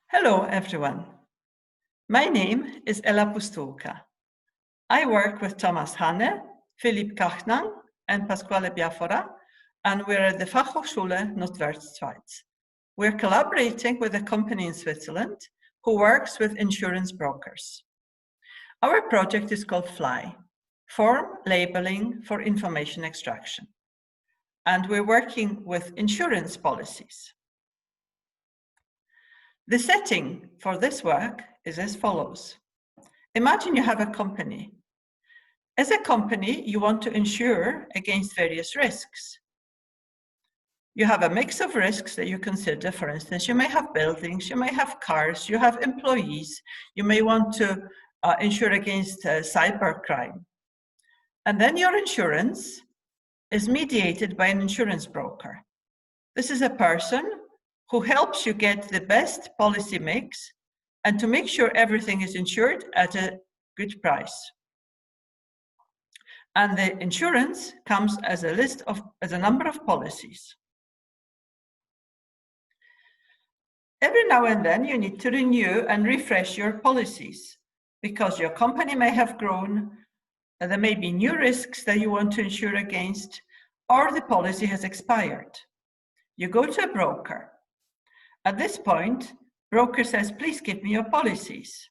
Hello, everyone. My name is Ella Pustulka. I work with Thomas Hanne, Phillip Gachnang, and Pasquale Biafora, and we're at the Fachhochschule Nordwestschweiz. We're collaborating with a company in Switzerland who works with insurance brokers. Our project is called FLIE, Form Labeling for Information Extraction. And we're working with insurance policies. The setting for this work is as follows. Imagine you have a company. As a company, you want to insure against various risks. You have a mix of risks that you consider. For instance, you may have buildings, you may have cars, you have employees, you may want to insure against cybercrime. And then your insurance is mediated by an insurance broker. This is a person who helps you get the best policy mix and to make sure everything is insured at a good price. And the insurance comes as a number of policies. Every now and then you need to renew and refresh your policies because your company may have grown, and there may be new risks that you want to insure against, or the policy has expired. You go to a broker. At this point, broker says, please give me your policies.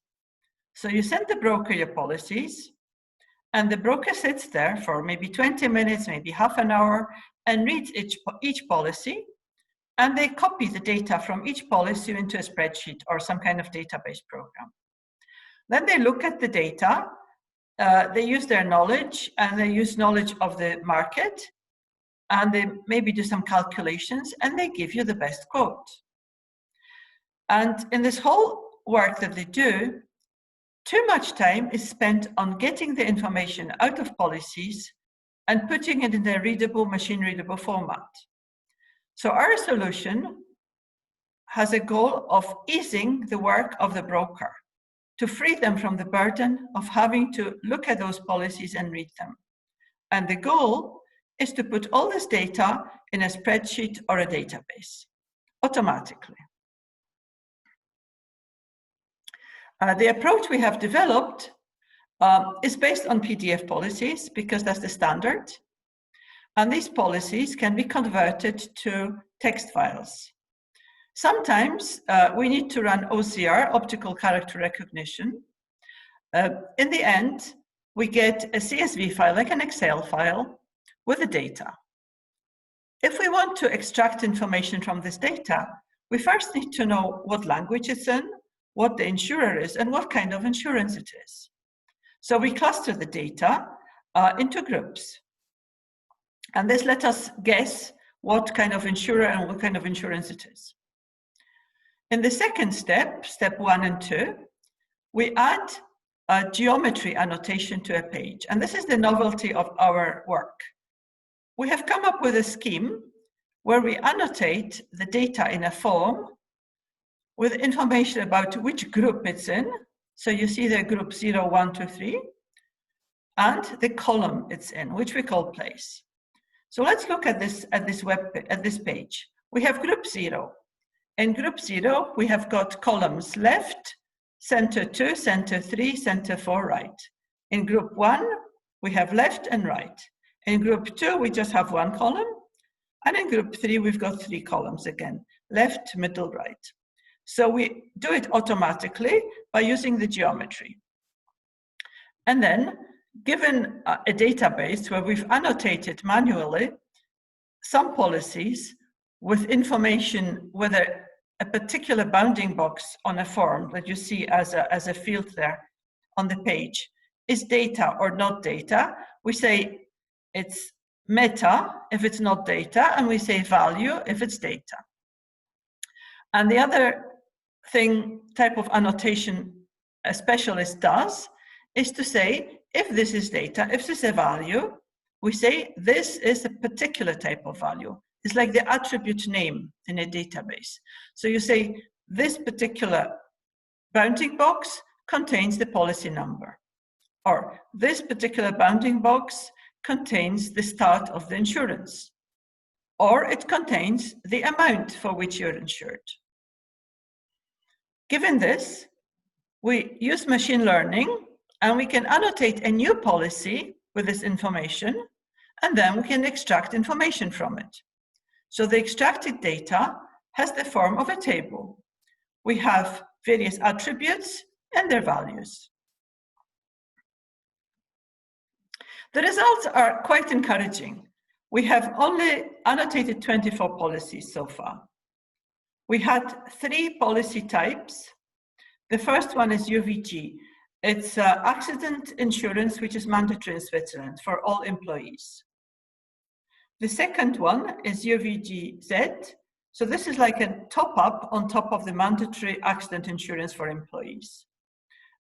So you send the broker your policies, and the broker sits there for maybe 20 minutes, maybe half an hour, and reads each policy, and they copy the data from each policy into a spreadsheet or some kind of database program. Then they look at the data, they use their knowledge, and they use knowledge of the market, and they maybe do some calculations, and they give you the best quote. And in this whole work that they do, too much time is spent on getting the information out of policies and putting it in their readable, machine-readable format. So our solution has a goal of easing the work of the broker, to free them from the burden of having to look at those policies and read them. And the goal is to put all this data in a spreadsheet or a database, automatically. The approach we have developed is based on PDF policies because that's the standard. And these policies can be converted to text files. Sometimes we need to run OCR, optical character recognition. In the end, we get a CSV file, like an Excel file, with the data. If we want to extract information from this data, we first need to know what language it's in, what the insurer is, and what kind of insurance it is. So we cluster the data into groups. And this lets us guess what kind of insurer and what kind of insurance it is. In the second step, step 1 and 2, we add a geometry annotation to a page. And this is the novelty of our work. We have come up with a scheme where we annotate the data in a form with information about which group it's in. So you see the group 0, 1, 2, 3, and the column it's in, which we call place. So let's look at this page. We have group 0. In group 0, we have got columns left, center 2, center 3, center 4, right. In group 1, we have left and right. In group 2, we just have one column. And in group 3, we've got 3 columns again, left, middle, right. So we do it automatically by using the geometry. And then, given a database where we've annotated manually some policies with information, whether a particular bounding box on a form that you see as a field there on the page is data or not data, we say it's meta if it's not data, and we say value if it's data. And the other type of annotation a specialist does is to say, if this is data, if this is a value, we say this is a particular type of value. It's like the attribute name in a database. So you say this particular bounding box contains the policy number, or this particular bounding box contains the start of the insurance, or it contains the amount for which you're insured. Given this, we use machine learning and we can annotate a new policy with this information, and then we can extract information from it. So the extracted data has the form of a table. We have various attributes and their values. The results are quite encouraging. We have only annotated 24 policies so far. We had 3 policy types. The first one is UVG. It's accident insurance, which is mandatory in Switzerland for all employees. The second one is UVGZ. So this is like a top-up on top of the mandatory accident insurance for employees.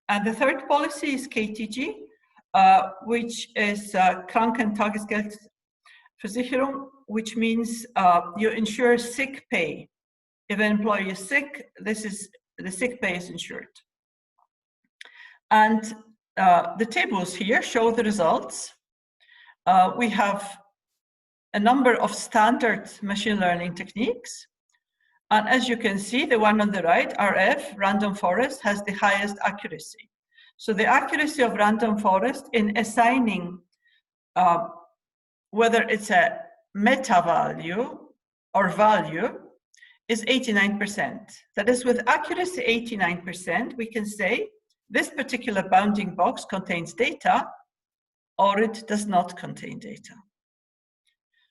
And the third policy is KTG, which is Kranken- und Tagesgeldversicherung, which means you insure sick pay. If an employee is sick, the sick pay is insured. And the tables here show the results. We have a number of standard machine learning techniques. And as you can see, the one on the right, RF, random forest, has the highest accuracy. So the accuracy of random forest in assigning whether it's a meta value or value is 89%. That is, with accuracy 89%, we can say this particular bounding box contains data or it does not contain data.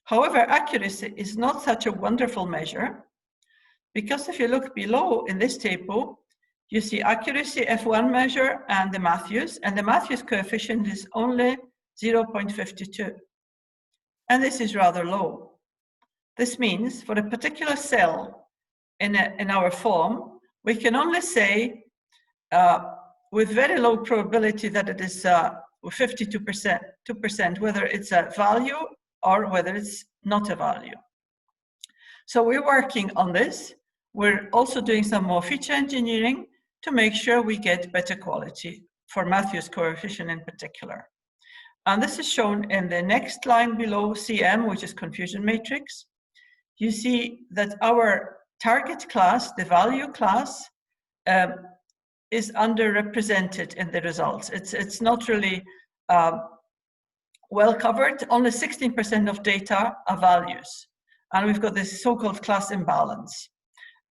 However, accuracy is not such a wonderful measure, because if you look below in this table, you see accuracy F1 measure and the Matthews coefficient is only 0.52. And this is rather low. This means for a particular cell in our form, we can only say with very low probability that it is 52%, whether it's a value or whether it's not a value. So we're working on this. We're also doing some more feature engineering to make sure we get better quality for Matthews coefficient in particular. And this is shown in the next line below, CM, which is confusion matrix. You see that our target class, the value class, is underrepresented in the results. It's not really well covered. Only 16% of data are values. And we've got this so-called class imbalance.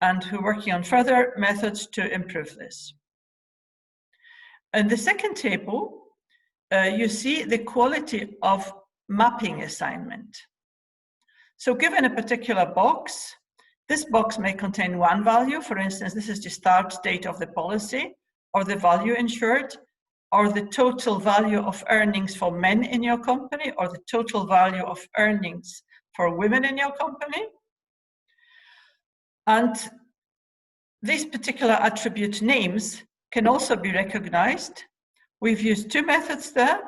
And we're working on further methods to improve this. In the second table, you see the quality of mapping assignment. So given a particular box, this box may contain one value. For instance, this is the start date of the policy, or the value insured, or the total value of earnings for men in your company, or the total value of earnings for women in your company. And these particular attribute names can also be recognized. We've used 2 methods there,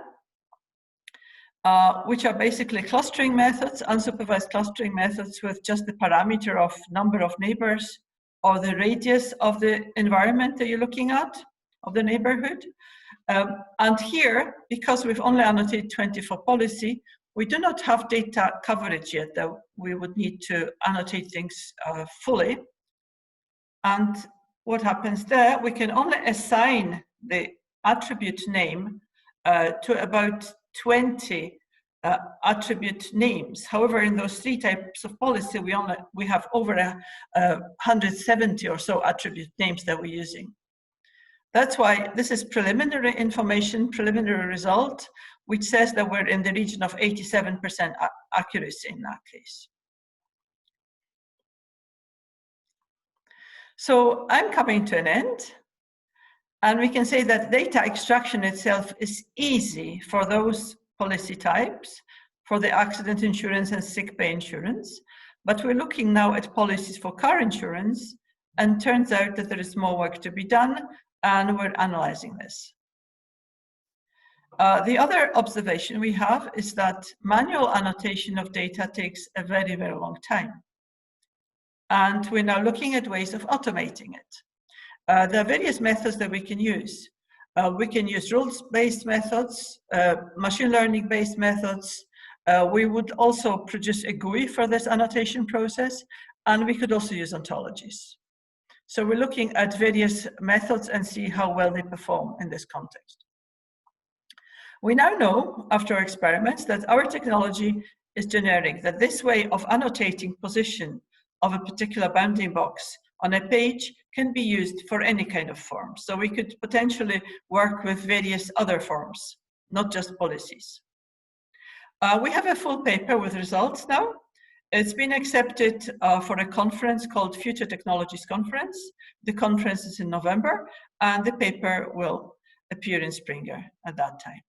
which are basically clustering methods, unsupervised clustering methods with just the parameter of number of neighbors or the radius of the environment that you're looking at, of the neighborhood. And here, because we've only annotated 24 policy, we do not have data coverage yet, that we would need to annotate things fully. And what happens there, we can only assign the attribute name to about 20 attribute names. However, in those 3 types of policy, we have over 170 or so attribute names that we're using. That's why this is preliminary information, preliminary result, which says that we're in the region of 87% accuracy in that case. So I'm coming to an end, and we can say that data extraction itself is easy for those policy types, for the accident insurance and sick pay insurance, but we're looking now at policies for car insurance, and turns out that there is more work to be done, and we're analyzing this. The other observation we have is that manual annotation of data takes a very, very long time. And we're now looking at ways of automating it. There are various methods that we can use. We can use rules-based methods, machine learning-based methods. We would also produce a GUI for this annotation process, and we could also use ontologies. So we're looking at various methods and see how well they perform in this context. We now know, after our experiments, that our technology is generic, that this way of annotating position of a particular bounding box on a page can be used for any kind of form. So we could potentially work with various other forms, not just policies. We have a full paper with results now. It's been accepted for a conference called Future Technologies Conference. The conference is in November, and the paper will appear in Springer at that time.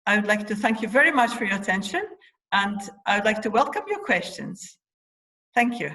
I would like to thank you very much for your attention, and I would like to welcome your questions. Thank you.